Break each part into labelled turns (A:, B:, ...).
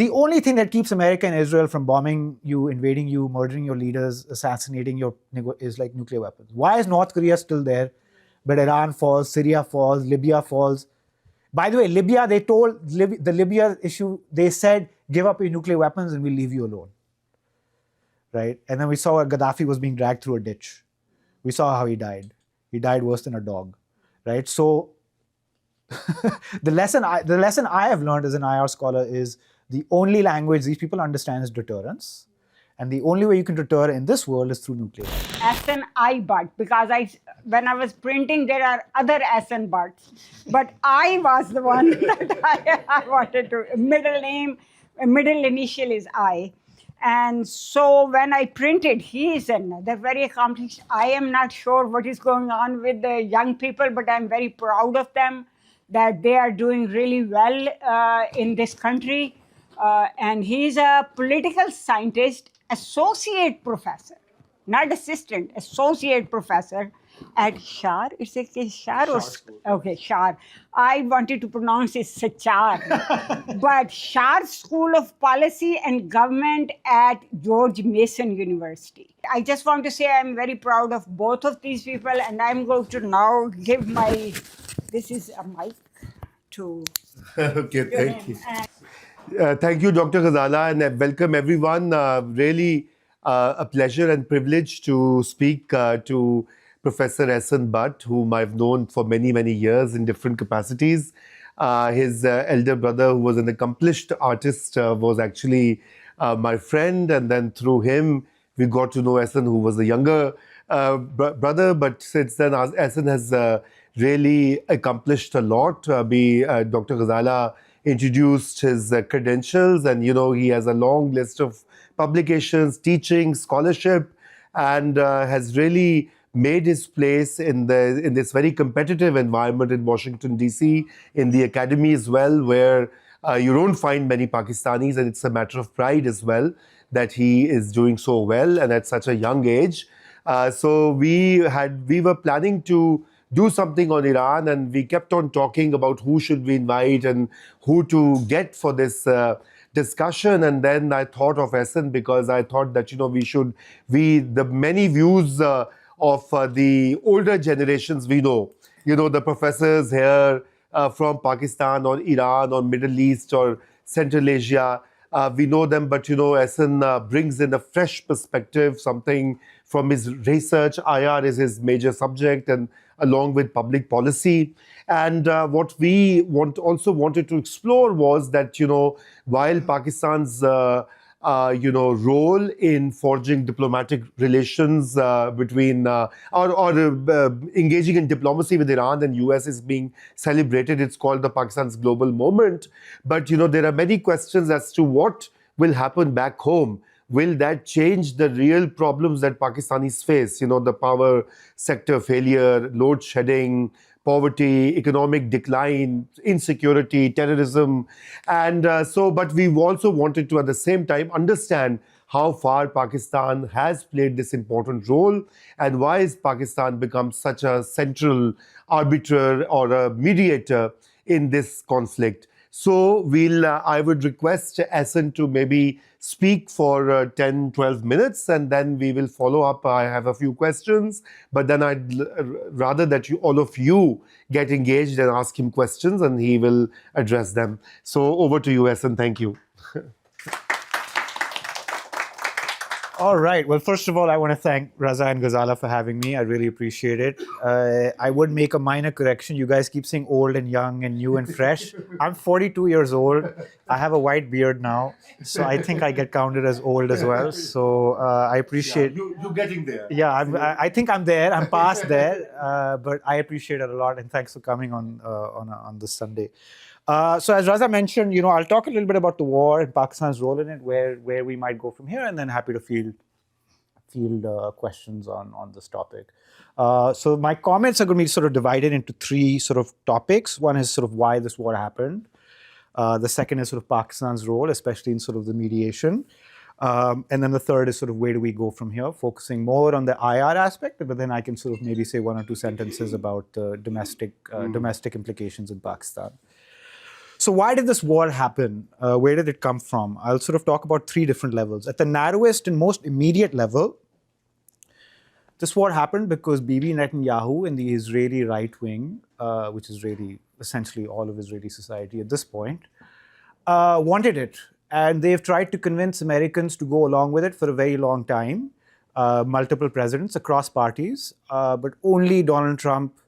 A: the only thing that keeps America and Israel from bombing you, invading you, murdering your leaders, assassinating your is like nuclear weapons. Why is North Korea still there, but Iran falls, Syria falls, Libya falls? By the way, Libya, they told the Libya issue, they said, give up your nuclear weapons and we'll leave you alone. Right? And then we saw Gaddafi was being dragged through a ditch. We saw how he died. He died worse than a dog. Right? So the lesson I have learned as an IR scholar is the only language these people understand is deterrence. And the only way you can deter in this world is through nuclear.
B: Ahsan I but, because when I was printing, there are other Ahsan buts. But I was the one that I wanted to, middle initial is I. And so when I printed, they're very accomplished. I am not sure what is going on with the young people, but I'm very proud of them that they are doing really well in this country. And he's a political scientist, associate professor, not assistant, associate professor at Shar. It's a Shar or okay, Shar. I wanted to pronounce it Sachar, but Shar School of Policy and Government at George Mason University. I just want to say I'm very proud of both of these people, and I'm going to now give this is a mic to.
C: Okay, thank you. Thank you, Dr. Ghazala, and welcome everyone. Really a pleasure and privilege to speak to Professor Ahsan Butt, whom I've known for many, many years in different capacities. His elder brother, who was an accomplished artist, was actually my friend, and then through him, we got to know Ahsan, who was the younger brother, but since then, Ahsan has really accomplished a lot. Dr. Ghazala introduced his credentials, and he has a long list of publications, teaching, scholarship, and has really made his place in this very competitive environment in Washington, D.C., in the academy as well, where you don't find many Pakistanis, and it's a matter of pride as well that he is doing so well and at such a young age. So we were planning to do something on Iran, and we kept on talking about who should we invite and who to get for this discussion. And then I thought of Ahsan, because I thought that the many views of the older generations we know, the professors here from Pakistan or Iran or Middle East or Central Asia, we know them, but Ahsan brings in a fresh perspective, something from his research. IR is his major subject, and along with public policy. And what we also wanted to explore was that, while Pakistan's role in forging diplomatic relations between engaging in diplomacy with Iran and US is being celebrated. It's called the Pakistan's global moment. But there are many questions as to what will happen back home. Will that change the real problems that Pakistanis face? The power sector failure, load shedding, poverty, economic decline, insecurity, terrorism. And but we've also wanted to, at the same time, understand how far Pakistan has played this important role, and why has Pakistan become such a central arbiter or a mediator in this conflict. So I would request Ahsan to maybe speak for 10, 12 minutes, and then we will follow up. I have a few questions, but then I'd rather that all of you get engaged and ask him questions, and he will address them. So over to you, Ahsan. Thank you.
A: All right. Well, first of all, I want to thank Raza and Ghazala for having me. I really appreciate it. I would make a minor correction. You guys keep saying old and young and new and fresh. I'm 42 years old. I have a white beard now, so I think I get counted as old as well. So I appreciate...
C: Yeah, you're getting there.
A: Yeah, I think I'm there. I'm past there. But I appreciate it a lot, and thanks for coming on this Sunday. So as Raza mentioned, I'll talk a little bit about the war and Pakistan's role in it, where we might go from here, and then happy to field questions on this topic. So my comments are going to be sort of divided into three sort of topics. One is sort of why this war happened. The second is sort of Pakistan's role, especially in sort of the mediation. And then the third is sort of where do we go from here, focusing more on the IR aspect, but then I can sort of maybe say one or two sentences about domestic implications in Pakistan. So why did this war happen? Where did it come from? I'll sort of talk about three different levels. At the narrowest and most immediate level, this war happened because Bibi Netanyahu and the Israeli right wing, which is really essentially all of Israeli society at this point, wanted it. And they've tried to convince Americans to go along with it for a very long time, multiple presidents across parties, but only Donald Trump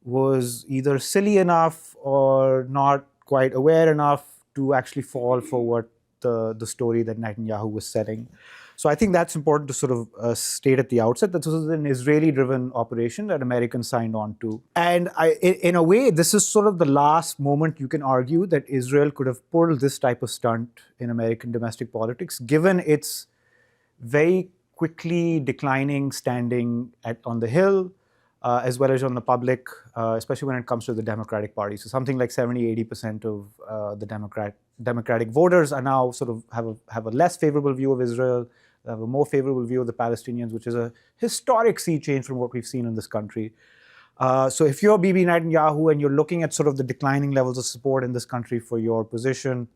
A: was either silly enough or not quite aware enough to actually fall for what the story that Netanyahu was selling. So I think that's important to sort of state at the outset that this was an Israeli-driven operation that Americans signed on to. And in a way, this is sort of the last moment you can argue that Israel could have pulled this type of stunt in American domestic politics, given its very quickly declining standing on the Hill, as well as on the public, especially when it comes to the Democratic Party. So something like 70-80% of the Democratic voters are now sort of have a less favorable view of Israel, have a more favorable view of the Palestinians, which is a historic sea change from what we've seen in this country. So if you're Bibi Netanyahu and you're looking at sort of the declining levels of support in this country for your position,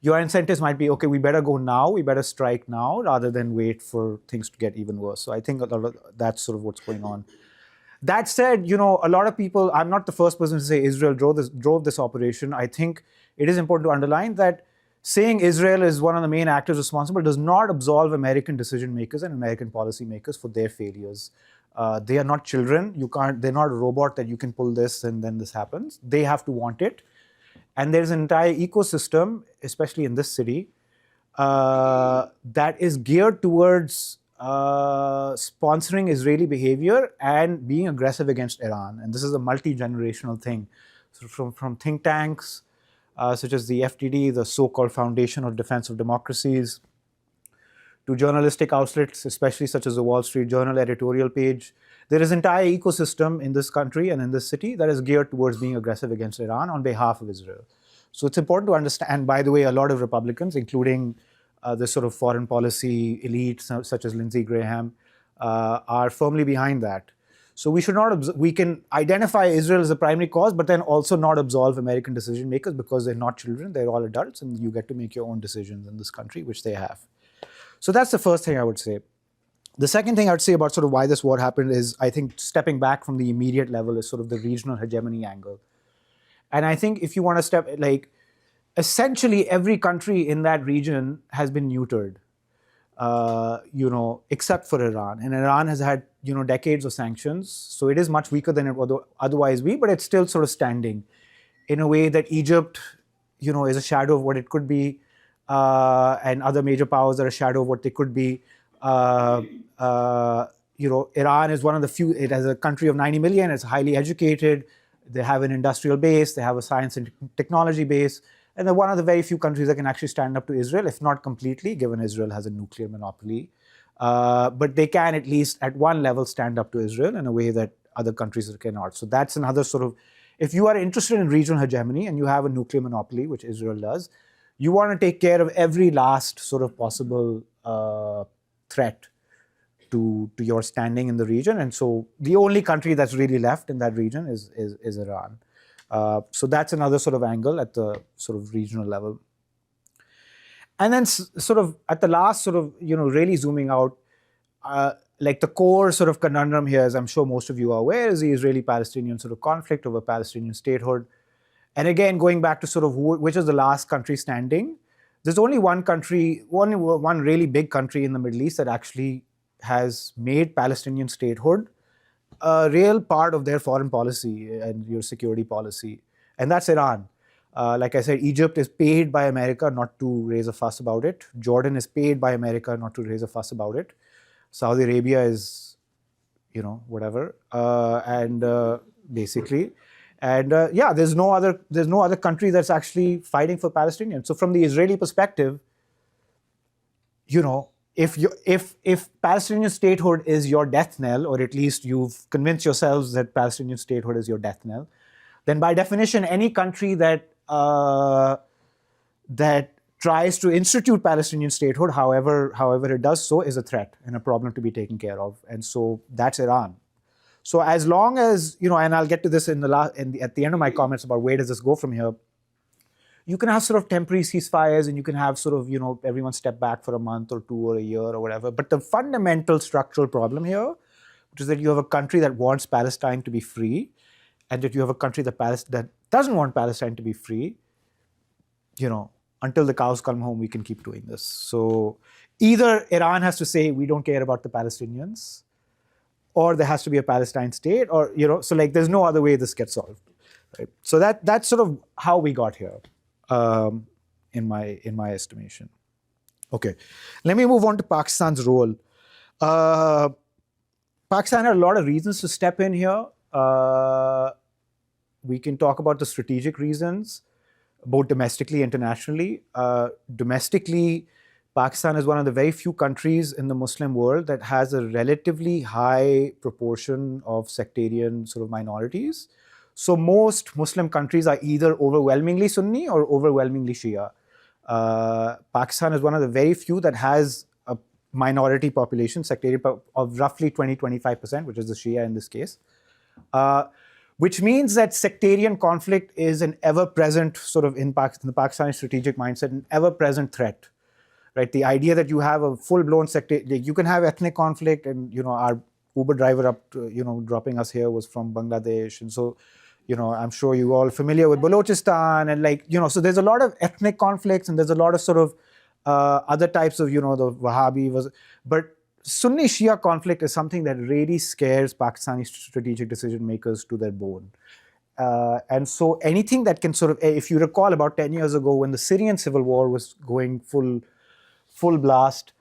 A: your incentives might be, okay, we better go now, we better strike now, rather than wait for things to get even worse. So I think that's sort of what's going on. That said, a lot of people, I'm not the first person to say Israel drove this operation. I think it is important to underline that saying Israel is one of the main actors responsible does not absolve American decision makers and American policy makers for their failures. They are not children. They're not a robot that you can pull this and then this happens. They have to want it. And there's an entire ecosystem, especially in this city, that is geared towards sponsoring Israeli behavior and being aggressive against Iran. And this is a multi-generational thing. So from think tanks, such as the FDD, the so-called Foundation of Defense of Democracies, to journalistic outlets, especially such as the Wall Street Journal editorial page. There is an entire ecosystem in this country and in this city that is geared towards being aggressive against Iran on behalf of Israel. So it's important to understand, and by the way, a lot of Republicans, including the sort of foreign policy elite, such as Lindsey Graham, are firmly behind that. So we can identify Israel as the primary cause, but then also not absolve American decision makers because they're not children, they're all adults, and you get to make your own decisions in this country, which they have. So that's the first thing I would say. The second thing I would say about sort of why this war happened is, I think, stepping back from the immediate level is sort of the regional hegemony angle. And I think if you want to essentially every country in that region has been neutered, except for Iran. And Iran has had, decades of sanctions. So it is much weaker than it would otherwise be, but it's still sort of standing in a way that Egypt, is a shadow of what it could be, and other major powers are a shadow of what they could be. Iran is one of the few, it has a country of 90 million, it's highly educated, they have an industrial base, they have a science and technology base, and they're one of the very few countries that can actually stand up to Israel, if not completely, given Israel has a nuclear monopoly. But they can at least at one level stand up to Israel in a way that other countries cannot. So that's another sort of, if you are interested in regional hegemony and you have a nuclear monopoly, which Israel does, you want to take care of every last sort of possible threat to your standing in the region. And so the only country that's really left in that region is Iran. So that's another sort of angle at the sort of regional level. And then sort of at the last sort of, really zooming out, like the core sort of conundrum here, as I'm sure most of you are aware, is the Israeli-Palestinian sort of conflict over Palestinian statehood. And again, going back to sort of which is the last country standing, there's only one country, one really big country in the Middle East that actually has made Palestinian statehood a real part of their foreign policy and your security policy, and that's Iran. Like I said, Egypt is paid by America not to raise a fuss about it. Jordan is paid by America not to raise a fuss about it. Saudi Arabia is, whatever, basically. And there's no other country that's actually fighting for Palestinians. So from the Israeli perspective, if Palestinian statehood is your death knell, or at least you've convinced yourselves that Palestinian statehood is your death knell, then by definition, any country that tries to institute Palestinian statehood, however it does so, is a threat and a problem to be taken care of. And so that's Iran. So as long as, and I'll get to this at the end of my comments about where does this go from here. you can have sort of temporary ceasefires and you can have sort of, everyone step back for a month or 2 or a year or whatever. But the fundamental structural problem here, which is that you have a country that wants Palestine to be free and that you have a country that doesn't want Palestine to be free, until the cows come home, we can keep doing this. So either Iran has to say, we don't care about the Palestinians, or there has to be a Palestine state, or, so like there's no other way this gets solved. Right? So that's sort of how we got here, in my estimation. Okay, let me move on to Pakistan's role. Pakistan had a lot of reasons to step in here. We can talk about the strategic reasons, both domestically and internationally. Domestically, Pakistan is one of the very few countries in the Muslim world that has a relatively high proportion of sectarian sort of minorities. So most Muslim countries are either overwhelmingly Sunni or overwhelmingly Shia. Pakistan is one of the very few that has a minority population, sectarian of roughly 20-25%, which is the Shia in this case. Which means that sectarian conflict is an ever-present sort of in the Pakistani strategic mindset, an ever-present threat, right? The idea that you have a full-blown you can have ethnic conflict, and our Uber driver dropping us here was from Bangladesh, and so I'm sure you all familiar with Balochistan, and so there's a lot of ethnic conflicts, and there's a lot of sort of other types of the Wahhabi but Sunni Shia conflict is something that really scares Pakistani strategic decision makers to their bone. And so anything that can sort of, if you recall about 10 years ago when the Syrian civil war was going full blast,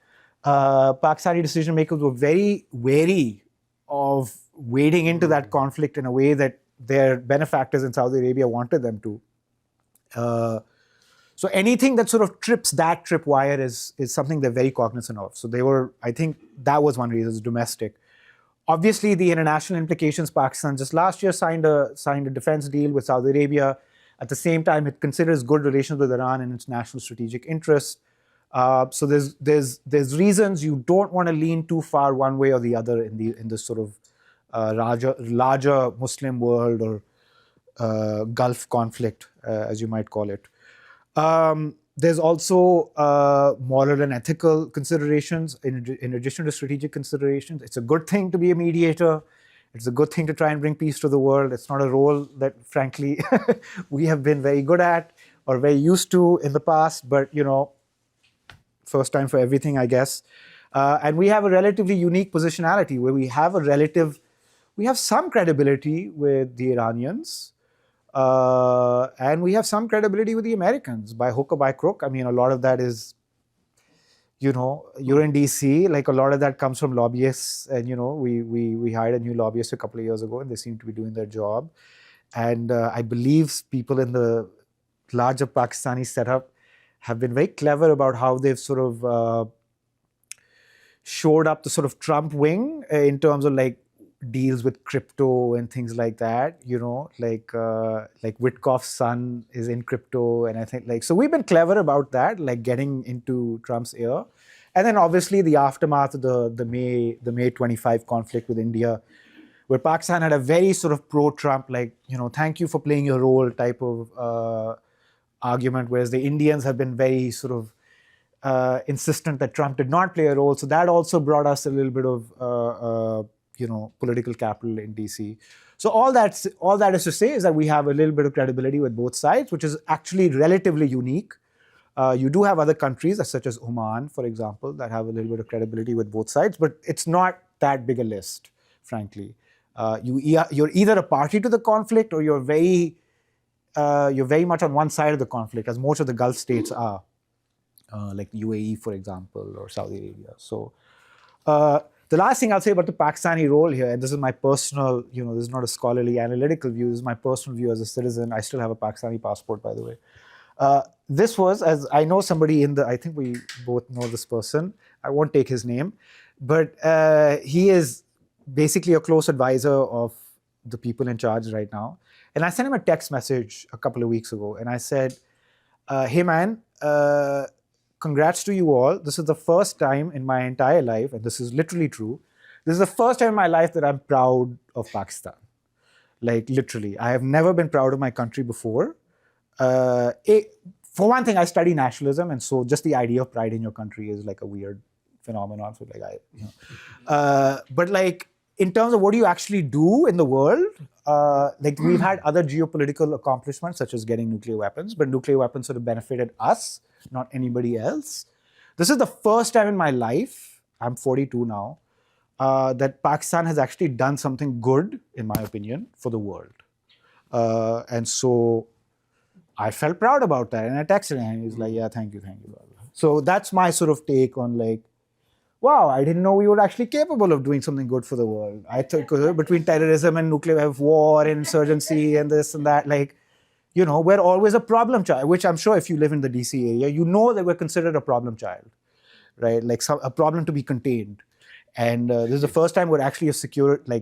A: Pakistani decision makers were very wary of wading into that conflict in a way that their benefactors in Saudi Arabia wanted them to. So anything that sort of trips that tripwire is something they're very cognizant of. So I think that was one reason, it's domestic. Obviously, the international implications, Pakistan just last year signed a defense deal with Saudi Arabia. At the same time, it considers good relations with Iran and its national strategic interests. So there's reasons you don't want to lean too far one way or the other in this sort of larger Muslim world or Gulf conflict, as you might call it. There's also moral and ethical considerations in addition to strategic considerations. It's a good thing to be a mediator. It's a good thing to try and bring peace to the world. It's not a role that, frankly, we have been very good at or very used to in the past, but, first time for everything, I guess. And we have a relatively unique positionality where we have some credibility with the Iranians. And we have some credibility with the Americans by hook or by crook. I mean, a lot of that is, you're in DC, like a lot of that comes from lobbyists. And, we hired a new lobbyist a couple of years ago and they seem to be doing their job. And I believe people in the larger Pakistani setup have been very clever about how they've sort of shored up the sort of Trump wing in terms of like deals with crypto and things like that, like Witkoff's son is in crypto, and I think so we've been clever about that, like getting into Trump's ear. And then obviously the aftermath of the May 25 conflict with India, where Pakistan had a very sort of pro-Trump, thank you for playing your role type of argument, whereas the Indians have been very sort of insistent that Trump did not play a role. So that also brought us a little bit of political capital in DC. So all that is to say is that we have a little bit of credibility with both sides, which is actually relatively unique. You do have other countries, such as Oman, for example, that have a little bit of credibility with both sides, but it's not that big a list, frankly. You're either a party to the conflict or you're very much on one side of the conflict, as most of the Gulf states are, like UAE, for example, or Saudi Arabia. So the last thing I'll say about the Pakistani role here, and this is my personal, this is not a scholarly analytical view, this is my personal view as a citizen. I still have a Pakistani passport, by the way. This was, as I know somebody I think we both know this person. I won't take his name, but he is basically a close advisor of the people in charge right now. And I sent him a text message a couple of weeks ago, and I said, hey man, congrats to you all. This is the first time in my entire life, and this is literally true, this is the first time in my life that I'm proud of Pakistan. Like literally, I have never been proud of my country before. for one thing, I study nationalism, and so just the idea of pride in your country is like a weird phenomenon. So but like in terms of what do you actually do in the world, like we've had other geopolitical accomplishments such as getting nuclear weapons, but nuclear weapons sort of benefited us, not anybody else. This is the first time in my life, I'm 42 now, that Pakistan has actually done something good, in my opinion, for the world. And so I felt proud about that. And I texted him, and he's like, yeah, thank you. Blah, blah. So that's my sort of take on like, wow, I didn't know we were actually capable of doing something good for the world. I thought between terrorism and nuclear war, insurgency, and this and that, like, we're always a problem child, which I'm sure if you live in the DC area, you know that we're considered a problem child, right? Like a problem to be contained. And this is the first time we're actually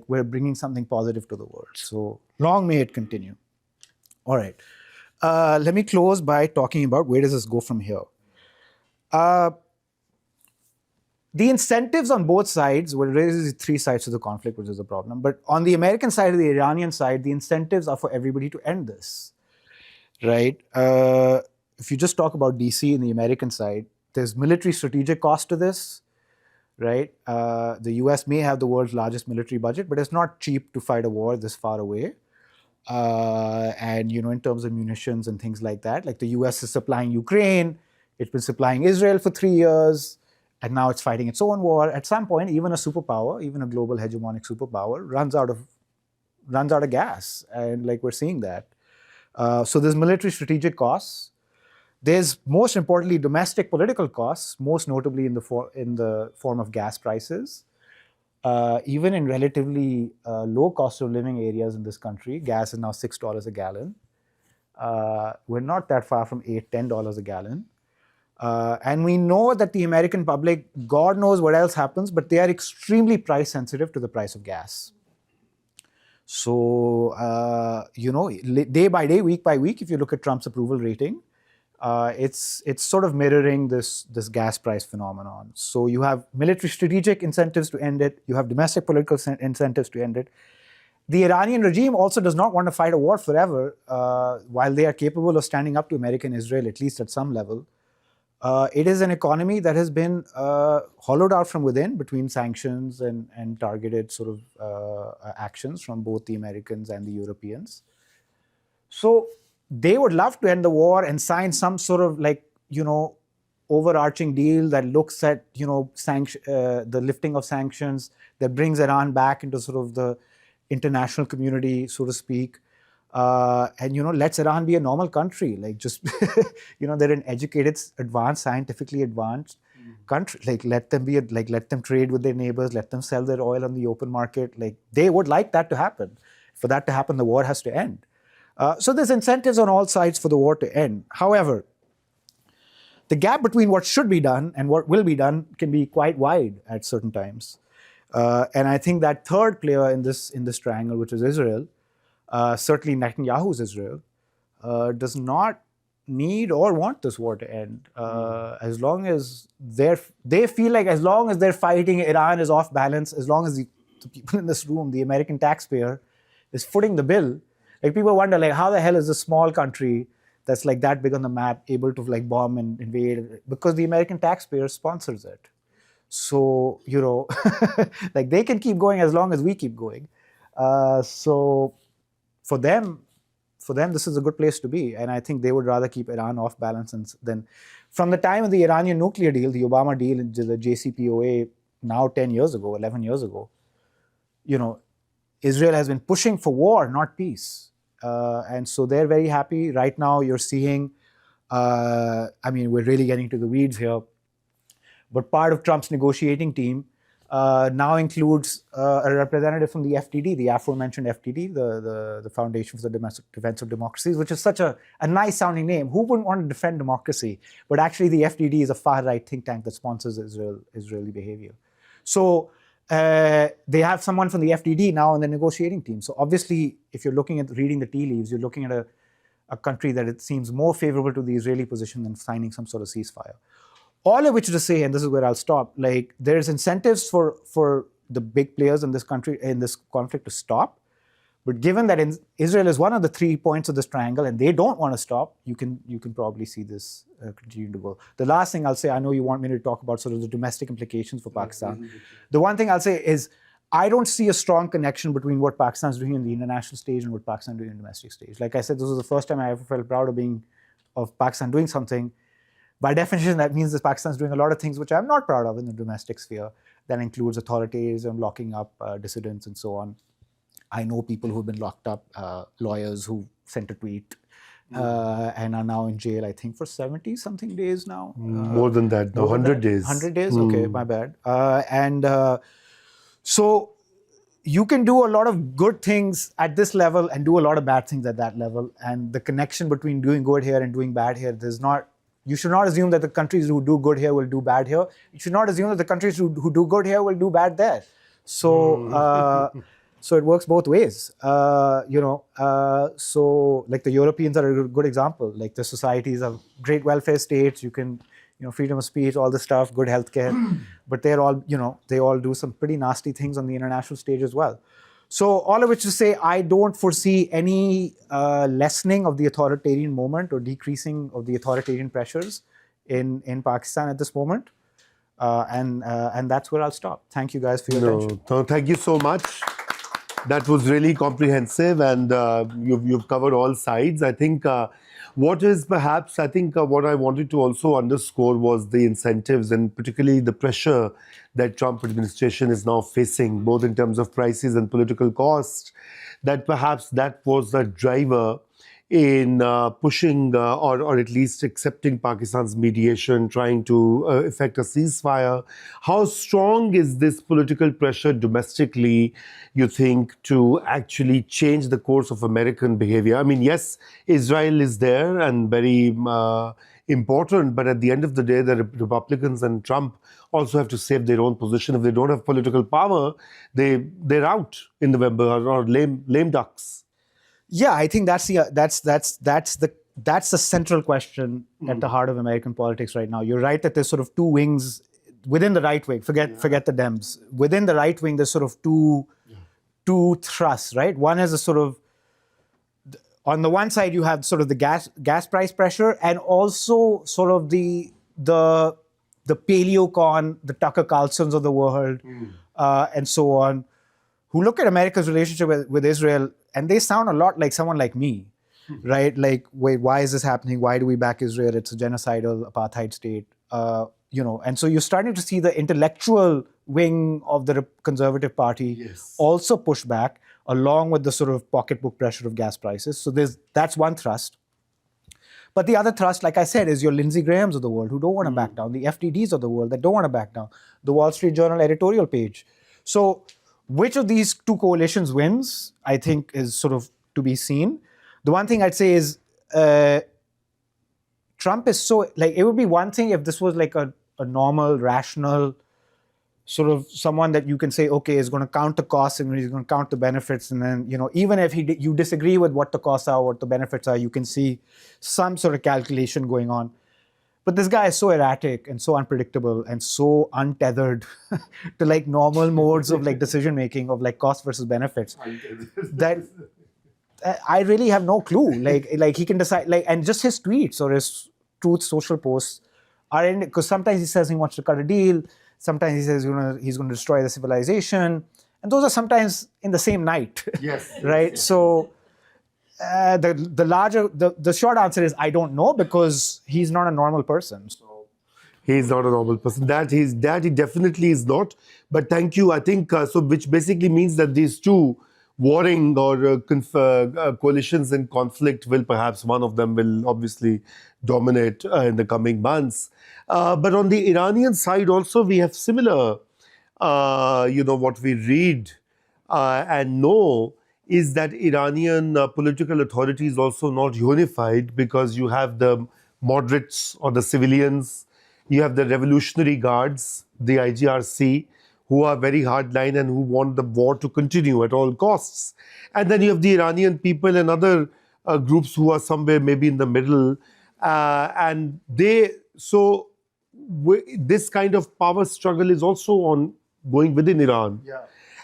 A: we're bringing something positive to the world. So long may it continue. All right. Let me close by talking about where does this go from here. The incentives on both sides, well, there's three sides to the conflict, which is the problem. But on the American side and the Iranian side, the incentives are for everybody to end this, right? If you just talk about DC and the American side, there's military strategic cost to this, right? The US may have the world's largest military budget, but it's not cheap to fight a war this far away. And, in terms of munitions and things like that, like the US is supplying Ukraine, it's been supplying Israel for 3 years, and now it's fighting its own war. At some point, even a superpower, even a global hegemonic superpower, runs out of gas, and like we're seeing that. So there's military strategic costs. There's most importantly domestic political costs, most notably in the form of gas prices. Even in relatively low cost of living areas in this country, gas is now $6 a gallon. We're not that far from $8, $10 a gallon. And we know that the American public, God knows what else happens, but they are extremely price sensitive to the price of gas. So, day by day, week by week, if you look at Trump's approval rating, it's sort of mirroring this gas price phenomenon. So you have military strategic incentives to end it. You have domestic political incentives to end it. The Iranian regime also does not want to fight a war forever, while they are capable of standing up to American Israel, at least at some level. It is an economy that has been hollowed out from within between sanctions and targeted sort of actions from both the Americans and the Europeans. So they would love to end the war and sign some sort of overarching deal that looks at the lifting of sanctions, that brings Iran back into sort of the international community, so to speak, and lets Iran be a normal country. Like just they're an educated, advanced, scientifically advanced country. Like let them trade with their neighbors, let them sell their oil on the open market. Like they would like that to happen. For that to happen, the war has to end. So there's incentives on all sides for the war to end. However, the gap between what should be done and what will be done can be quite wide at certain times. And I think that third player in this triangle, which is Israel, certainly Netanyahu's Israel, does not need or want this war to end. As long as they feel like as long as they're fighting, Iran is off balance, as long as the people in this room, the American taxpayer, is footing the bill. Like people wonder, like, how the hell is a small country that's like that big on the map able to like bomb and invade? Because the American taxpayer sponsors it. So, like they can keep going as long as we keep going. So for them, this is a good place to be. And I think they would rather keep Iran off balance than from the time of the Iranian nuclear deal, the Obama deal, the JCPOA, now 10 years ago, 11 years ago, Israel has been pushing for war, not peace. And so they're very happy. Right now, you're seeing, we're really getting to the weeds here, but part of Trump's negotiating team now includes a representative from the FDD, the aforementioned FDD, the Foundation for the Defense of Democracies, which is such a nice sounding name. Who wouldn't want to defend democracy? But actually, the FDD is a far-right think tank that sponsors Israeli behavior. So they have someone from the FDD now on the negotiating team. So obviously, if you're looking at reading the tea leaves, you're looking at a country that it seems more favorable to the Israeli position than signing some sort of ceasefire. All of which to say, and this is where I'll stop, like there's incentives for the big players in this country, in this conflict to stop, But given that Israel is one of the 3 points of this triangle and they don't want to stop, you can probably see this continuing to go. The last thing I'll say, I know you want me to talk about sort of the domestic implications for Pakistan. The one thing I'll say is I don't see a strong connection between what Pakistan is doing in the international stage and what Pakistan is doing in the domestic stage. Like I said, this was the first time I ever felt proud of Pakistan doing something. By definition, that means that Pakistan is doing a lot of things which I'm not proud of in the domestic sphere. That includes authoritarianism, locking up dissidents, and so on. I know people who've been locked up, lawyers who sent a tweet and are now in jail, I think, for 70-something days now.
C: More than that, no, 100 days.
A: 100 days? Okay, my bad. So you can do a lot of good things at this level and do a lot of bad things at that level. And the connection between doing good here and doing bad here, you should not assume that the countries who do good here will do bad here. You should not assume that the countries who do good here will do bad there. So, so it works both ways. So like the Europeans are a good example. Like the societies have great welfare states. You can, freedom of speech, all this stuff, good healthcare. But they're all, they all do some pretty nasty things on the international stage as well. So all of which to say, I don't foresee any lessening of the authoritarian moment or decreasing of the authoritarian pressures in Pakistan at this moment. And that's where I'll stop. Thank you guys for your attention.
C: No, thank you so much. That was really comprehensive, and you've covered all sides. I think what I wanted to also underscore was the incentives and particularly the pressure that Trump administration is now facing, both in terms of prices and political cost, that perhaps that was the driver in pushing or at least accepting Pakistan's mediation, trying to effect a ceasefire. How strong is this political pressure domestically, you think, to actually change the course of American behavior? I mean, yes, Israel is there and very important, but at the end of the day, the Republicans and Trump also have to save their own position. If they don't have political power, they're out in November or lame ducks.
A: Yeah, I think that's the central question at the heart of American politics right now. You're right that there's sort of two wings within the right wing. Forget the Dems. Within the right wing, there's sort of two thrusts, right? One is a sort of, on the one side, you have sort of the gas price pressure, and also sort of the paleocon, the Tucker Carlsons of the world, and so on, who look at America's relationship with Israel, and they sound a lot like someone like me, right? Like, wait, why is this happening? Why do we back Israel? It's a genocidal apartheid state, And so you're starting to see the intellectual wing of the Conservative Party also push back, along with the sort of pocketbook pressure of gas prices. So that's one thrust. But the other thrust, like I said, is your Lindsey Grahams of the world who don't want to back down, the FDDs of the world that don't want to back down, the Wall Street Journal editorial page. So which of these two coalitions wins, I think, is sort of to be seen. The one thing I'd say is Trump is so, like, it would be one thing if this was like a normal, rational, sort of someone that you can say, okay, is going to count the costs and he's going to count the benefits. And then, even if you disagree with what the costs are, what the benefits are, you can see some sort of calculation going on. But this guy is so erratic and so unpredictable and so untethered to like normal modes of like decision making of like cost versus benefits that I really have no clue. Like he can decide, like, and just his tweets or his Truth Social posts are in, because sometimes he says he wants to cut a deal, sometimes he says he's going to destroy the civilization, and those are sometimes in the same night.
C: Yes.
A: Right. Yes. So. The short answer is I don't know, because he's not a normal person. So
C: he's not a normal person. That he definitely is not. But thank you. I think which basically means that these two warring or coalitions in conflict will perhaps one of them will obviously dominate in the coming months. But on the Iranian side also we have similar, what we read and know is that Iranian political authority is also not unified, because you have the moderates or the civilians, you have the Revolutionary Guards, the IGRC, who are very hardline and who want the war to continue at all costs. And then you have the Iranian people and other groups who are somewhere maybe in the middle. And this kind of power struggle is also ongoing within Iran.
A: yeah.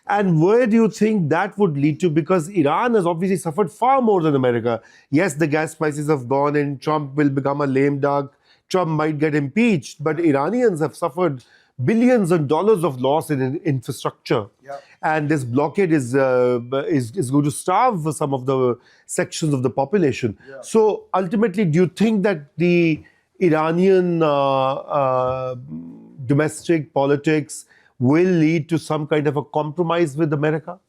C: And where do you think that would lead to? Because Iran has obviously suffered far more than America. Yes, the gas prices have gone and Trump will become a lame duck. Trump might get impeached, but Iranians have suffered billions of dollars of loss in infrastructure. And this blockade is going to starve some of the sections of the population. So ultimately, do you think that the Iranian domestic politics will lead to some kind of a compromise with America?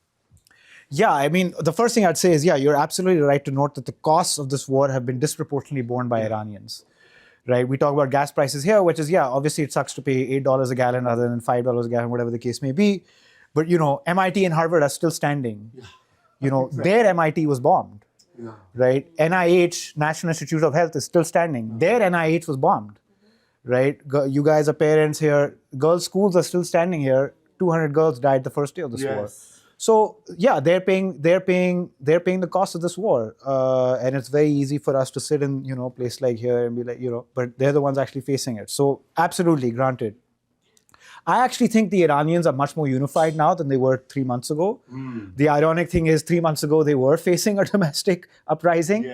A: Yeah, I mean, the first thing I'd say is, yeah, you're absolutely right to note that the costs of this war have been disproportionately borne by Iranians, right? We talk about gas prices here, which is, yeah, obviously it sucks to pay $8 a gallon rather than $5 a gallon, whatever the case may be. But, you know, MIT and Harvard are still standing. You know, their MIT was bombed, right? NIH, National Institute of Health, is still standing. Their NIH was bombed, right? You guys are parents here. Girls' schools are still standing here. 200 girls died the first day of this war. So yeah, they're paying the cost of this war, and it's very easy for us to sit in, you know, a place like here and be like, you know, but they're the ones actually facing it. So absolutely, granted. I actually think the Iranians are much more unified now than they were 3 months ago. The ironic thing is 3 months ago they were facing a domestic uprising,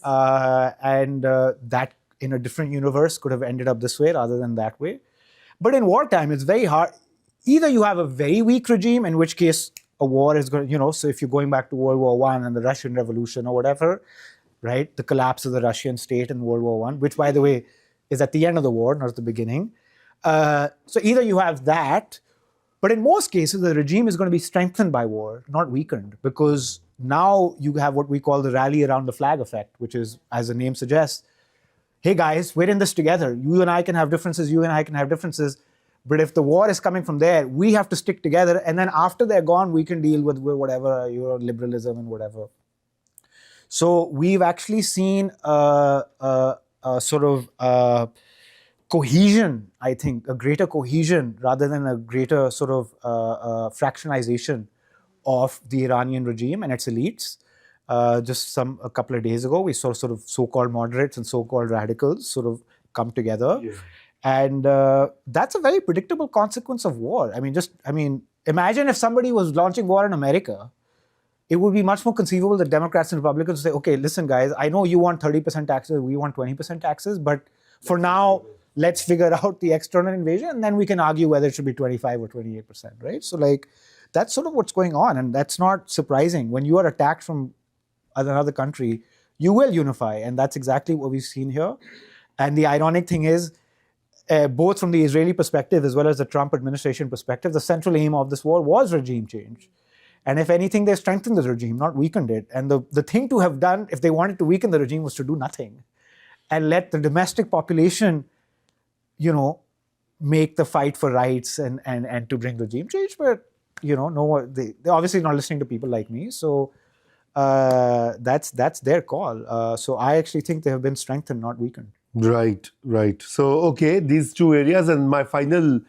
A: and that in a different universe could have ended up this way rather than that way. But in wartime, it's very hard. Either you have a very weak regime, in which case a war is going to, you know, so if you're going back to World War I and the Russian Revolution or whatever, right, the collapse of the Russian state in World War I, which, by the way, is at the end of the war, not at the beginning. So either you have that, but in most cases, the regime is going to be strengthened by war, not weakened, because now you have what we call the rally around the flag effect, which is, as the name suggests, hey guys, we're in this together. You and I can have differences, you and I can have differences, but if the war is coming from there, we have to stick together, and then after they're gone, we can deal with whatever, you know, liberalism and whatever. So we've actually seen a sort of cohesion, I think, a greater cohesion rather than a greater sort of fractionization of the Iranian regime and its elites. Just a couple of days ago, we saw sort of so-called moderates and so-called radicals sort of come together. And that's a very predictable consequence of war. I mean, imagine if somebody was launching war in America. It would be much more conceivable that Democrats and Republicans would say, okay, listen, guys, I know you want 30% taxes, we want 20% taxes, but for now, let's figure out the external invasion, and then we can argue whether it should be 25 or 28%, right? So, like, that's sort of what's going on, and that's not surprising. When you are attacked from another country, you will unify, and that's exactly what we've seen here. And the ironic thing is, both from the Israeli perspective as well as the Trump administration perspective, the central aim of this war was regime change. And if anything, they strengthened the regime, not weakened it. And the thing to have done, if they wanted to weaken the regime, was to do nothing and let the domestic population, you know, make the fight for rights and to bring regime change. But, you know, they're obviously not listening to people like me. So that's their call. So I actually think they have been strengthened, not weakened.
C: Right. So, okay, these two areas, and my final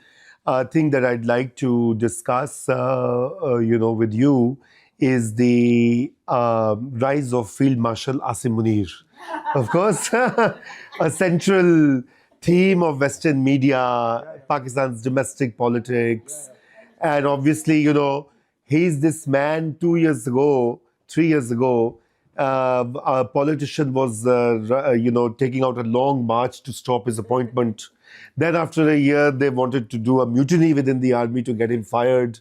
C: thing that I'd like to discuss, with you is the rise of Field Marshal Asim Munir. Of course, a central theme of Western media, Pakistan's domestic politics. And obviously, you know, he's this man 3 years ago, a politician was, taking out a long march to stop his appointment. Then after a year, they wanted to do a mutiny within the army to get him fired.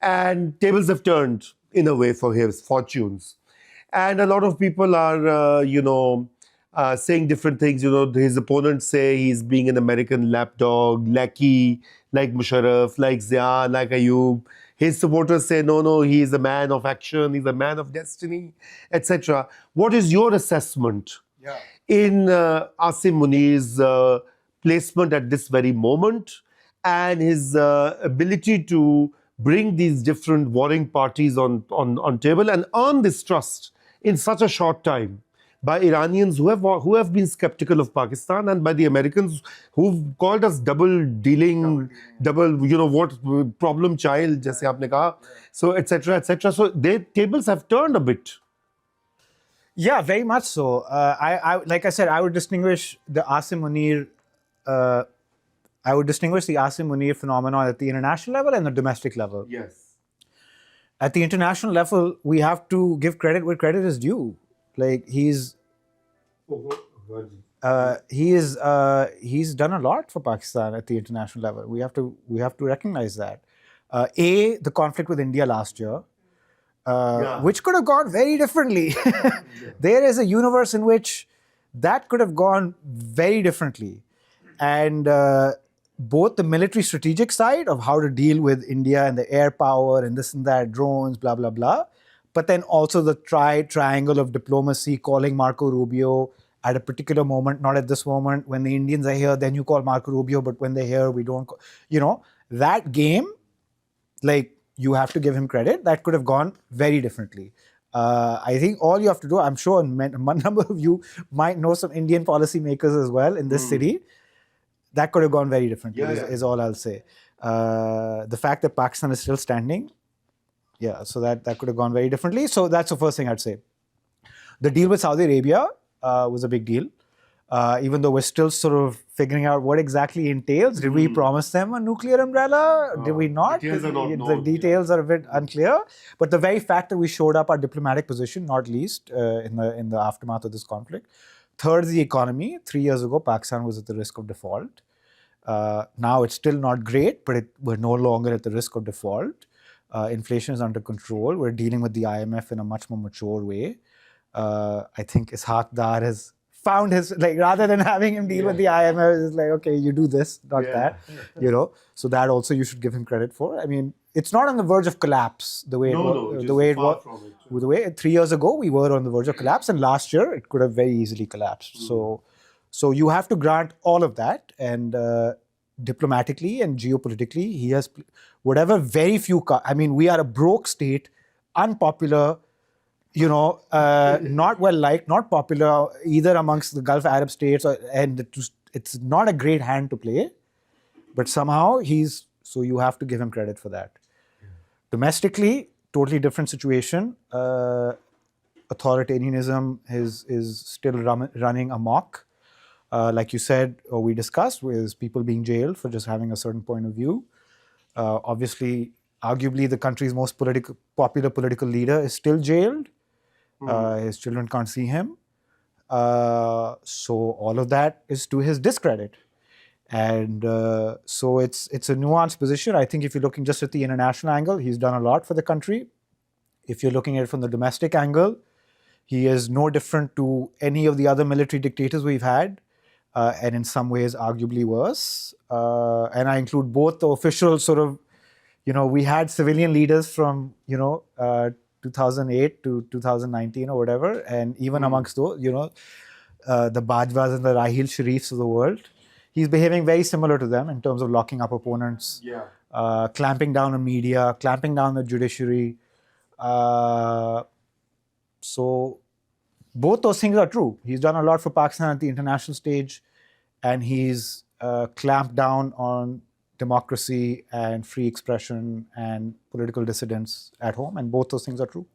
C: And tables have turned, in a way, for his fortunes. And a lot of people are, saying different things. You know, his opponents say he's being an American lapdog, lackey, like Musharraf, like Zia, like Ayub. His supporters say, no, he's a man of action, he's a man of destiny, etc. What is your assessment in Asim Munir's placement at this very moment and his ability to bring these different warring parties on table and earn this trust in such a short time by Iranians who have been skeptical of Pakistan, and by the Americans who've called us double-dealing, what problem child, jaise aapne kaha. So, etc. So, their tables have turned a bit.
A: Yeah, very much so. I like I said, I would distinguish the Asim Munir phenomenon at the international level and the domestic level.
C: Yes.
A: at the international level, we have to give credit where credit is due. Like he's done a lot for Pakistan at the international level. We have to recognize that. The conflict with India last year, which could have gone very differently. There is a universe in which that could have gone very differently, and both the military strategic side of how to deal with India and the air power and this and that, drones, blah blah blah, but then also the triangle of diplomacy, calling Marco Rubio at a particular moment, not at this moment. When the Indians are here, then you call Marco Rubio, but when they're here, we don't. That game, like, you have to give him credit. That could have gone very differently. I think all you have to do, I'm sure a number of you might know some Indian policymakers as well in this city. That could have gone very differently, is all I'll say. The fact that Pakistan is still standing, so that could have gone very differently. So that's the first thing I'd say. The deal with Saudi Arabia was a big deal. Even though we're still sort of figuring out what exactly entails. Did we promise them a nuclear umbrella? Did we not? The details are a bit unclear. But the very fact that we showed up our diplomatic position, not least in the aftermath of this conflict. Third is the economy. 3 years ago, Pakistan was at the risk of default. Now it's still not great, but we're no longer at the risk of default. Inflation is under control. We're dealing with the IMF in a much more mature way. I think Ishaq Dar has found his, like, rather than having him deal with the IMF, it's like, okay, you do this, not that, So that also you should give him credit for. I mean, it's not on the verge of collapse the way it was. 3 years ago, we were on the verge of collapse, and last year it could have very easily collapsed. So you have to grant all of that, and diplomatically and geopolitically, he has whatever very few. I mean, we are a broke state, unpopular. Not well liked, not popular either amongst the Gulf Arab states, and it's not a great hand to play. But somehow so you have to give him credit for that. Domestically, totally different situation. Authoritarianism is still running amok. Like you said, or we discussed, with people being jailed for just having a certain point of view. Obviously, arguably, the country's most popular political leader is still jailed. His children can't see him. So all of that is to his discredit. And so it's a nuanced position. I think if you're looking just at the international angle, he's done a lot for the country. If you're looking at it from the domestic angle, he is no different to any of the other military dictators we've had, and in some ways arguably worse. And I include both the official sort of, we had civilian leaders from, 2008 to 2019 or whatever, and even amongst those, the Bajwas and the Rahil Sharifs of the world, he's behaving very similar to them in terms of locking up opponents, clamping down on media, clamping down on the judiciary. So both those things are true. He's done a lot for Pakistan at the international stage, and he's clamped down on democracy and free expression and political dissidents at home, and both those things are true.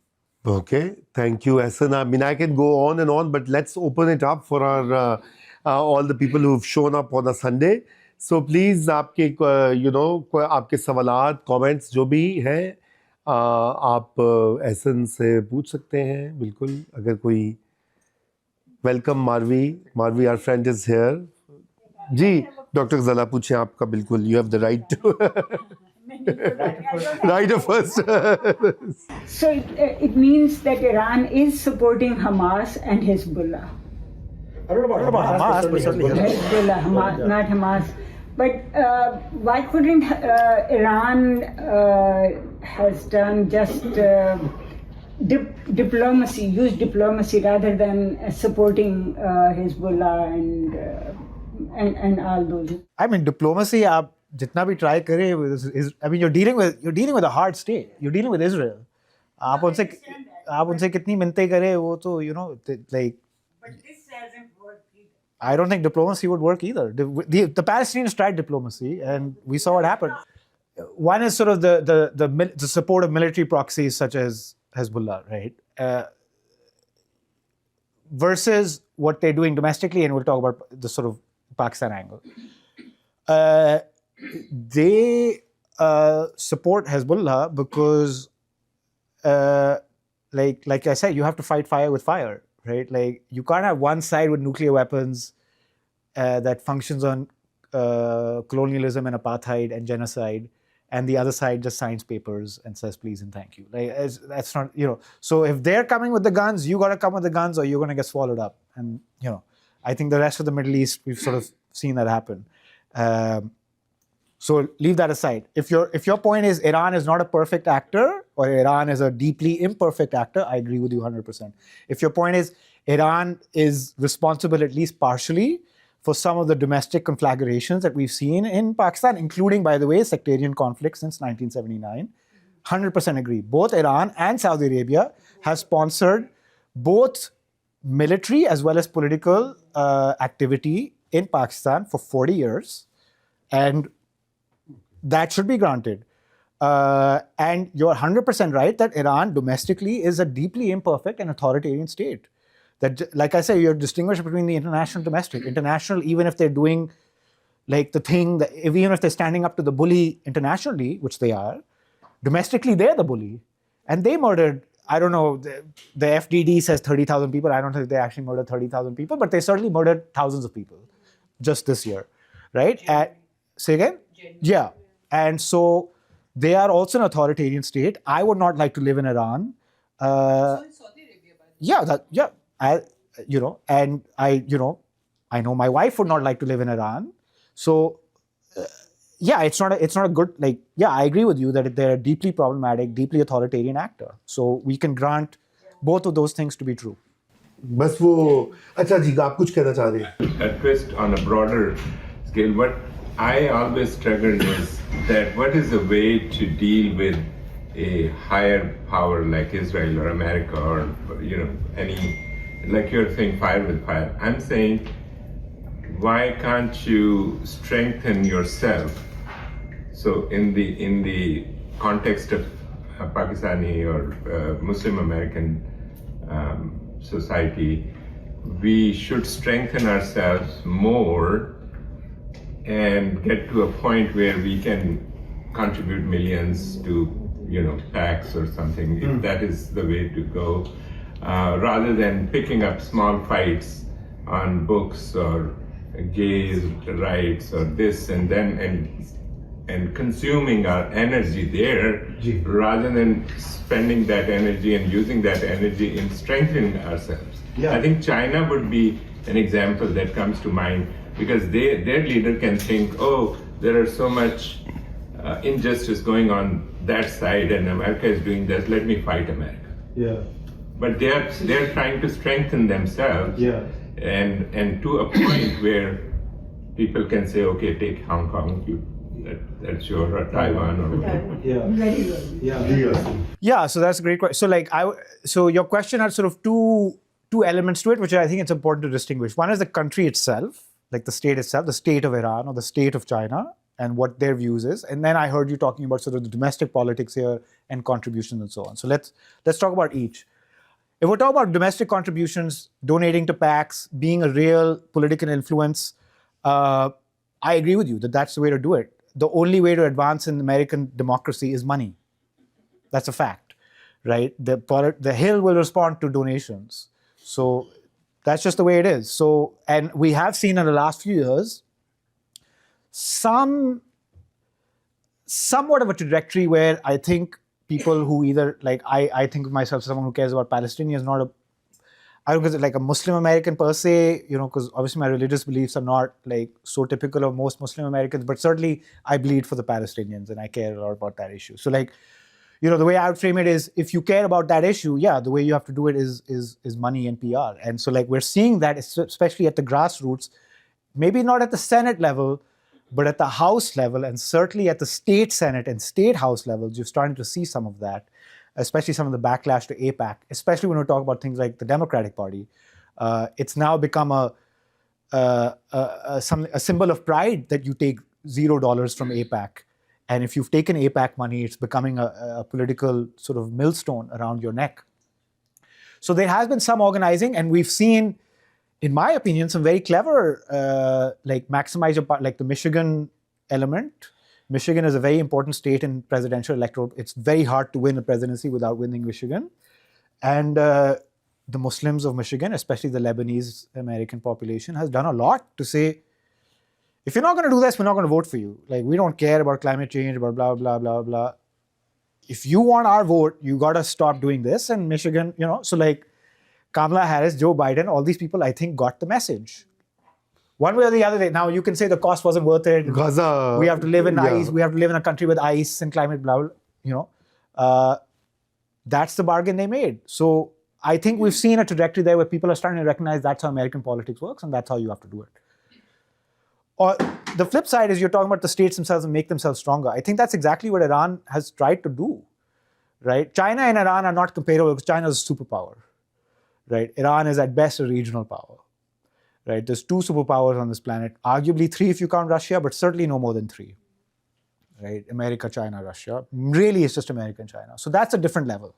C: Okay, thank you, Ahsan. I mean, I can go on and on, but let's open it up for our all the people who've shown up on a Sunday. So please, आपके आपके सवालात, comments जो भी हैं, आप ahsan से पूछ सकते हैं, बिल्कुल. अगर कोई, welcome Marvi, our friend is here. Ji, Dr. Ghazala, पूछें आपका, बिल्कुल. You have the right to right of first.
B: So it means that Iran is supporting Hamas and Hezbollah.
A: I don't know about Hamas, but certainly
B: Hezbollah, not Hamas. But why couldn't Iran has done just diplomacy, use diplomacy rather than supporting Hezbollah and all those?
A: I mean, diplomacy, आप जितना भी try करे, I mean, you're dealing with a hard state. You're dealing with Israel. आप उनसे कितनी मिन्नतें करे, वो तो, like.
B: But this hasn't worked either.
A: I don't think diplomacy would work either. The Palestinians tried diplomacy, and we saw what happened. One is sort of the support of military proxies such as Hezbollah, right? Versus what they're doing domestically, and we'll talk about the sort of Pakistan angle. They support Hezbollah because like I said, you have to fight fire with fire, right? Like you can't have one side with nuclear weapons that functions on colonialism and apartheid and genocide, and the other side just signs papers and says please and thank you. Like that's not, So if they're coming with the guns, you got to come with the guns, or you're going to get swallowed up. And I think the rest of the Middle East, we've sort of seen that happen. So leave that aside. If your point is Iran is not a perfect actor, or Iran is a deeply imperfect actor, I agree with you 100%. If your point is Iran is responsible at least partially for some of the domestic conflagrations that we've seen in Pakistan, including, by the way, sectarian conflict since 1979, 100% agree. Both Iran and Saudi Arabia have sponsored both military as well as political activity in Pakistan for 40 years. And that should be granted. And you're 100% right that Iran domestically is a deeply imperfect and authoritarian state. That, like I say, you're distinguishing between the international and domestic. International, even if they're doing like the thing, that, even if they're standing up to the bully internationally, which they are, domestically they're the bully. And they murdered, I don't know, the FDD says 30,000 people. I don't think they actually murdered 30,000 people, but they certainly murdered thousands of people just this year, right? Say again? Yeah. And so they are also an authoritarian state. I would not like to live in Iran.
D: So is Saudi Arabia, by the way.
A: I know my wife would not like to live in Iran. So, it's not a good, I agree with you that they're a deeply problematic, deeply authoritarian actor. So we can grant both of those things to be true.
C: बस वो अच्छा जी आप कुछ कहना चाह रहे हैं?
E: A twist on a broader scale. What I always struggled is that what is the way to deal with a higher power like Israel or America or any, like you're saying fire with fire. I'm saying why can't you strengthen yourself? So in the context of Pakistani or Muslim American society, we should strengthen ourselves more and get to a point where we can contribute millions to, PACs or something, if that is the way to go, rather than picking up small fights on books or gays' rights or this and then and consuming our energy there, rather than spending that energy and using that energy in strengthening ourselves.
C: Yeah.
E: I think China would be an example that comes to mind, because their leader can think, oh, there are so much injustice going on that side and America is doing this, let me fight America.
C: Yeah.
E: But they're trying to strengthen themselves, and to a point where people can say, okay, take Hong Kong, that's your, or Taiwan or whatever.
A: Yeah, so that's a great question. So your question had sort of two elements to it, which I think it's important to distinguish. One is the country itself, like the state itself, the state of Iran or the state of China, and what their views is. And then I heard you talking about sort of the domestic politics here and contributions and so on. So let's talk about each. If we're talking about domestic contributions, donating to PACs, being a real political influence, I agree with you that that's the way to do it. The only way to advance in American democracy is money. That's a fact, right? The Hill will respond to donations. So that's just the way it is. So, and we have seen in the last few years somewhat of a trajectory where I think people who either, I think of myself as someone who cares about Palestinians, I don't consider like a Muslim American per se, because obviously my religious beliefs are not like so typical of most Muslim Americans, but certainly I bleed for the Palestinians and I care a lot about that issue. So the way I would frame it is, if you care about that issue, the way you have to do it is money and PR. And so we're seeing that, especially at the grassroots, maybe not at the Senate level, but at the House level, and certainly at the state Senate and state House levels, you're starting to see some of that, especially some of the backlash to AIPAC, especially when we talk about things like the Democratic Party. It's now become a symbol of pride that you take $0 from AIPAC. And if you've taken AIPAC money, it's becoming a political sort of millstone around your neck. So there has been some organizing, and we've seen, in my opinion, some very clever, maximize your part, like the Michigan element, Michigan is a very important state in presidential electoral. It's very hard to win a presidency without winning Michigan. And the Muslims of Michigan, especially the Lebanese American population, has done a lot to say, if you're not going to do this, we're not going to vote for you. Like, we don't care about climate change, about blah, blah, blah, blah. If you want our vote, you got to stop doing this. And Michigan, so like Kamala Harris, Joe Biden, all these people, I think, got the message. One way or the other. Now, you can say the cost wasn't worth it.
C: Gaza.
A: We have to live in ice. We have to live in a country with ice and climate, blah, blah, that's the bargain they made. So I think we've seen a trajectory there where people are starting to recognize that's how American politics works and that's how you have to do it. Or the flip side is you're talking about the states themselves and make themselves stronger. I think that's exactly what Iran has tried to do, right? China and Iran are not comparable because China is a superpower, right? Iran is at best a regional power, right? There's 2 superpowers on this planet, arguably 3 if you count Russia, but certainly no more than 3, right? America, China, Russia. Really, it's just America and China. So that's a different level,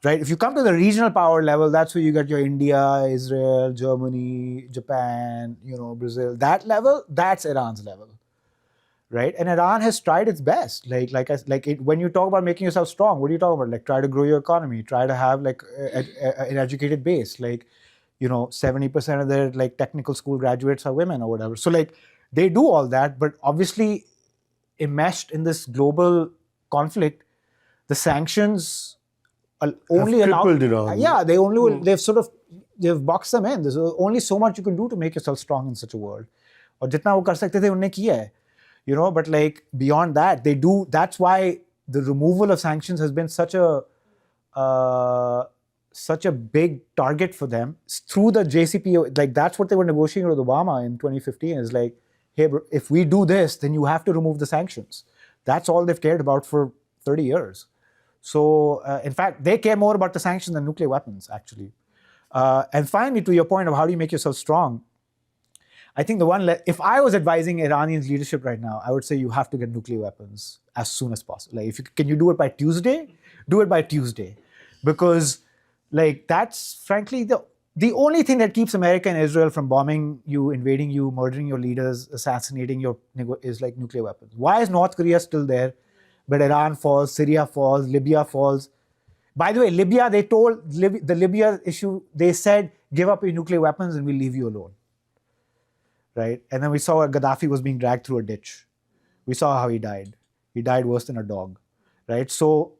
A: right? If you come to the regional power level, that's where you get your India, Israel, Germany, Japan, Brazil. That level, that's Iran's level, right? And Iran has tried its best. When you talk about making yourself strong, what are you talking about? Like, try to grow your economy, try to have like an educated base. Like, 70% of their like technical school graduates are women or whatever. So like they do all that, but obviously enmeshed in this global conflict, the sanctions only allow.
C: Iran.
A: Yeah, they've boxed them in. There's only so much you can do to make yourself strong in such a world. और जितना वो कर सकते थे उन्होंने किया है, but like beyond that, they do. That's why the removal of sanctions has been such a big target for them through the JCPOA. Like that's what they were negotiating with Obama in 2015. Is like, hey, bro, if we do this, then you have to remove the sanctions. That's all they've cared about for 30 years. So, in fact, they care more about the sanctions than nuclear weapons, actually. And finally, to your point of how do you make yourself strong, I think if I was advising Iranian leadership right now, I would say you have to get nuclear weapons as soon as possible. Like, can you do it by Tuesday? Do it by Tuesday. Because, like, that's frankly the only thing that keeps America and Israel from bombing you, invading you, murdering your leaders, assassinating is like nuclear weapons. Why is North Korea still there? But Iran falls, Syria falls, Libya falls. By the way, Libya, they told the Libya issue, they said, give up your nuclear weapons and we'll leave you alone. Right? And then we saw Gaddafi was being dragged through a ditch. We saw how he died. He died worse than a dog. Right? So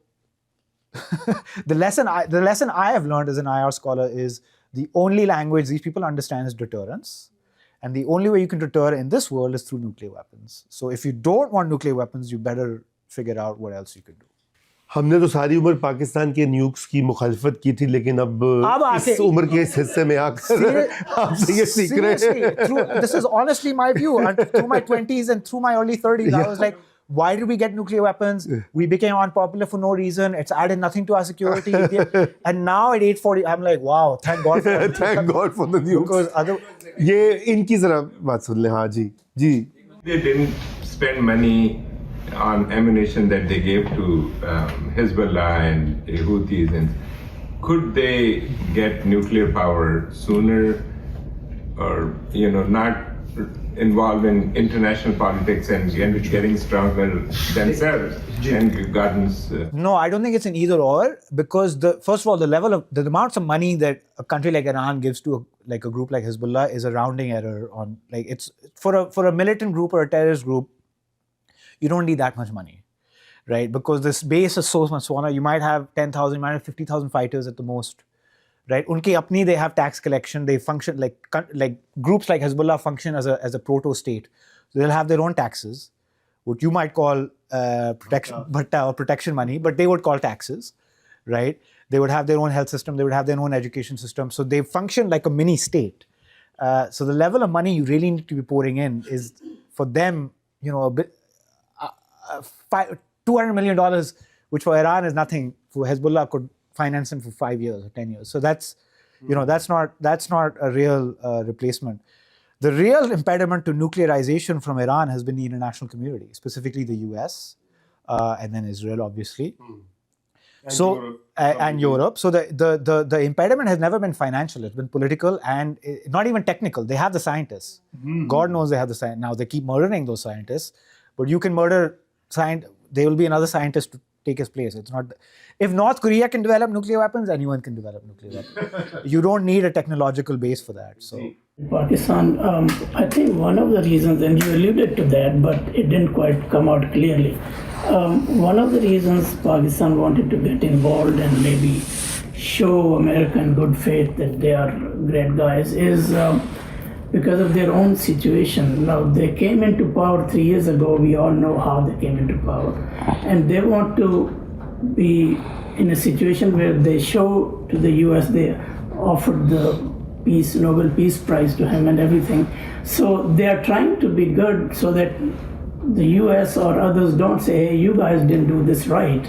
A: the lesson I have learned as an IR scholar is the only language these people understand is deterrence. And the only way you can deter in this world is through nuclear weapons. So if you don't want nuclear weapons, you better figure out what else you can do.
C: हमने तो सारी उम्र पाकिस्तान के nukes की मुखालफत की थी, लेकिन अब इस उम्र के इस हिस्से में आकर आपसे ये सीख रहे हैं.
A: This is honestly my view. Through my 20s and through my early 30s, I was like, why did we get nuclear weapons? We became unpopular for no reason. It's added nothing to our security. And now at 8:40, I'm like, wow, thank God for it.
C: Thank God for the nukes.
A: Because
C: ये इनकी जरा बात सुन ले. हाँ जी.
E: They didn't spend money on ammunition that they gave to Hezbollah and Houthis, and could they get nuclear power sooner, or not involved in international politics and getting stronger themselves and gotten?
A: No, I don't think it's an either or, because first of all, the amounts of money that a country like Iran gives to a group like Hezbollah is a rounding error. On like, it's for a militant group or a terrorist group, you don't need that much money, right? Because this base is so much smaller. You might have 10,000, you might have 50,000 fighters at the most, right? They have tax collection. They function like groups like Hezbollah function as a proto-state. So they'll have their own taxes, what you might call protection money, but they would call taxes, right? They would have their own health system. They would have their own education system. So they function like a mini state. So the level of money you really need to be pouring in is, for them, a bit. $200 million, which for Iran is nothing, for Hezbollah could finance them for 5 years or 10 years. So that's, that's not a real replacement. The real impediment to nuclearization from Iran has been the international community, specifically the US, and then Israel, obviously. And Europe. So the impediment has never been financial. It's been political and not even technical. They have the scientists. God knows they have the scientists. Now they keep murdering those scientists. But you can murder there will be another scientist to take his place. It's not. If North Korea can develop nuclear weapons, anyone can develop nuclear weapons. You don't need a technological base for that. So.
F: Pakistan, I think one of the reasons, and you alluded to that, but it didn't quite come out clearly. One of the reasons Pakistan wanted to get involved and maybe show America in good faith that they are great guys is because of their own situation. Now, they came into power 3 years ago. We all know how they came into power. And they want to be in a situation where they show to the US they offered the Nobel Peace Prize to him and everything. So they are trying to be good so that the US or others don't say, hey, you guys didn't do this right.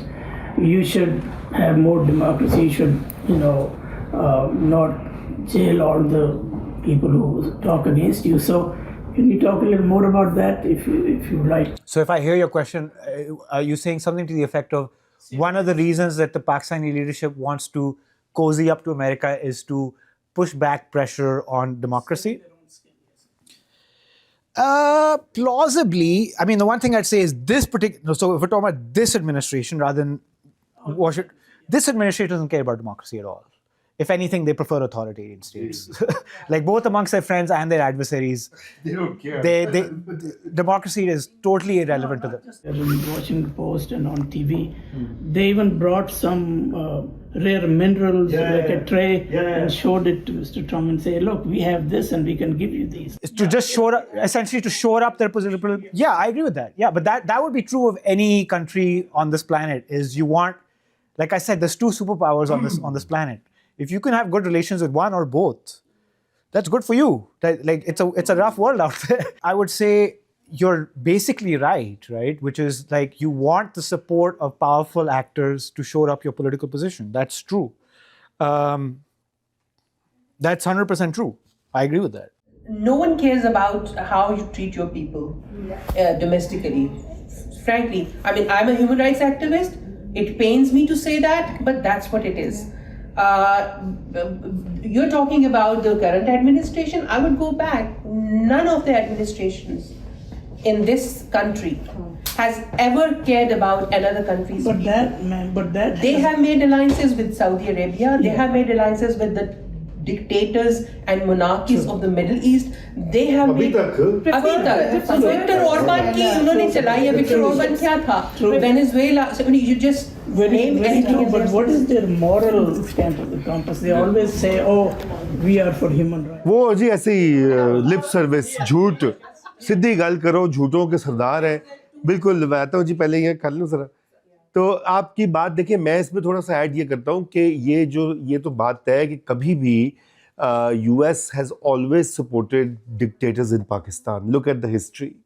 F: You should have more democracy. You should, not jail all the people who talk against you. So can you talk a little more about that if you like?
A: So if I hear your question, are you saying something to the effect of one of the reasons that the Pakistani leadership wants to cozy up to America is to push back pressure on democracy? Plausibly. I mean, the one thing I'd say is this particular. So if we're talking about this administration rather than Washington, this administration doesn't care about democracy at all. If anything, they prefer authoritarian states. Like both amongst their friends and their adversaries.
C: They don't care.
A: Democracy is totally irrelevant to them.
F: In Washington Post and on TV, they even brought some rare minerals like a tray and showed it to Mr. Trump and say, look, we have this and we can give you these.
A: It's to just essentially to shore up their political. Yeah, I agree with that. Yeah, but that would be true of any country on this planet. Is you want, like I said, there's two superpowers on this planet. If you can have good relations with one or both, that's good for you. Like it's a rough world out there. I would say you're basically right? Which is like you want the support of powerful actors to shore up your political position. That's true. That's 100% true. I agree with that.
D: No one cares about how you treat your people domestically. Frankly, I mean, I'm a human rights activist. It pains me to say that, but that's what it is. You're talking about the current administration. I would go back. None of the administrations in this country has ever cared about another country's people. They have made alliances with Saudi Arabia. They have made alliances with the dictators and monarchies of the Middle East. They have made अभी तक Viktor Orban की उन्होंने चलाई है. Viktor Orban क्या था? Venezuela. So you just name anything.
F: But what is their moral stamp of the compass? They always say, "Oh, we are for human rights."
C: वो जी ऐसे ही लिप सर्विस झूठ सीधी गल करो झूठों के सरदार है बिल्कुल मैं आता हूँ जी पहले ये कर लूँ जरा तो आपकी बात देखिए मैं इसमें थोड़ा सा ऐड ये करता हूँ कि ये तो बात तय है कि कभी भी US has always supported dictators in Pakistan. Look at the history.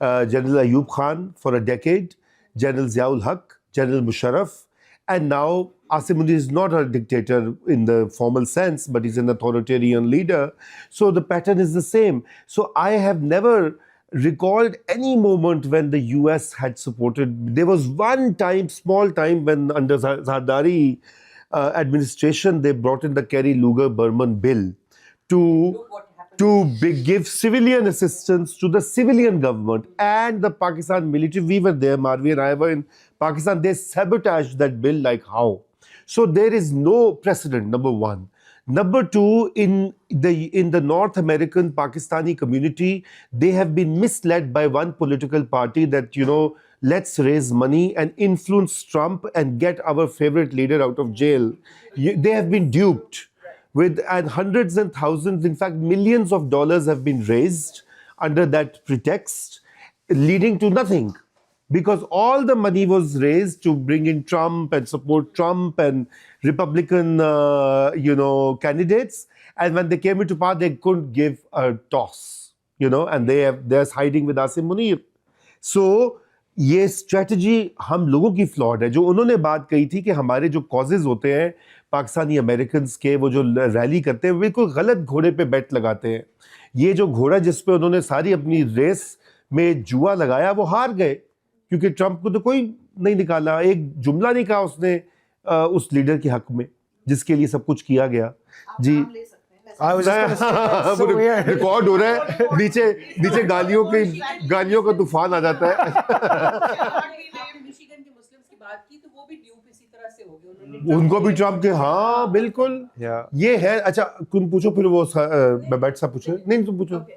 C: General Ayub Khan for a decade, General Ziaul Haq, General Musharraf, and now Ahsan I is not a dictator in the formal sense, but he's an authoritarian leader. So the pattern is the same. So I have never recalled any moment when the US had supported. There was one time, small time, when under Zardari administration, they brought in the Kerry-Lugar-Berman bill to give civilian assistance to the civilian government and the Pakistan military. We were there, Marvi and I were in Pakistan. They sabotaged that bill like how? So there is no precedent, number one. Number two, in the North American Pakistani community, they have been misled by one political party that, let's raise money and influence Trump and get our favorite leader out of jail. They have been duped and hundreds and thousands, in fact, millions of dollars have been raised under that pretext, leading to nothing. Because all the money was raised to bring in Trump and support Trump and Republican, candidates. And when they came into power, they couldn't give a toss, and they're hiding with Ahsan I. So, ये strategy हम लोगों की flawed है जो उन्होंने बात कही थी कि हमारे जो कॉजेज होते हैं पाकिस्तानी अमेरिकन के वो जो रैली करते हैं बिल्कुल गलत घोड़े पे बैट लगाते हैं ये जो घोड़ा जिस पे उन्होंने सारी अपनी रेस में जुआ लगाया वो हार गए क्योंकि ट्रंप को तो कोई नहीं निकाला एक जुमला नहीं कहा उसने उस लीडर के हक में जिसके लिए सब कुछ किया गया जी
A: I was just gonna say, that's so weird.
C: Record हो रहा है, नीचे गालियों का तूफान आ जाता है.
D: मिशिगन के मुस्लिम्स की बात की तो वो भी ड्यूप इसी तरह से हो गए, उन्होंने
C: उनको भी ट्रम्प के, हाँ बिल्कुल
A: Yeah.
C: ये है. अच्छा तुम पूछो फिर वो बैट साहब पूछो. नहीं तुम पूछो.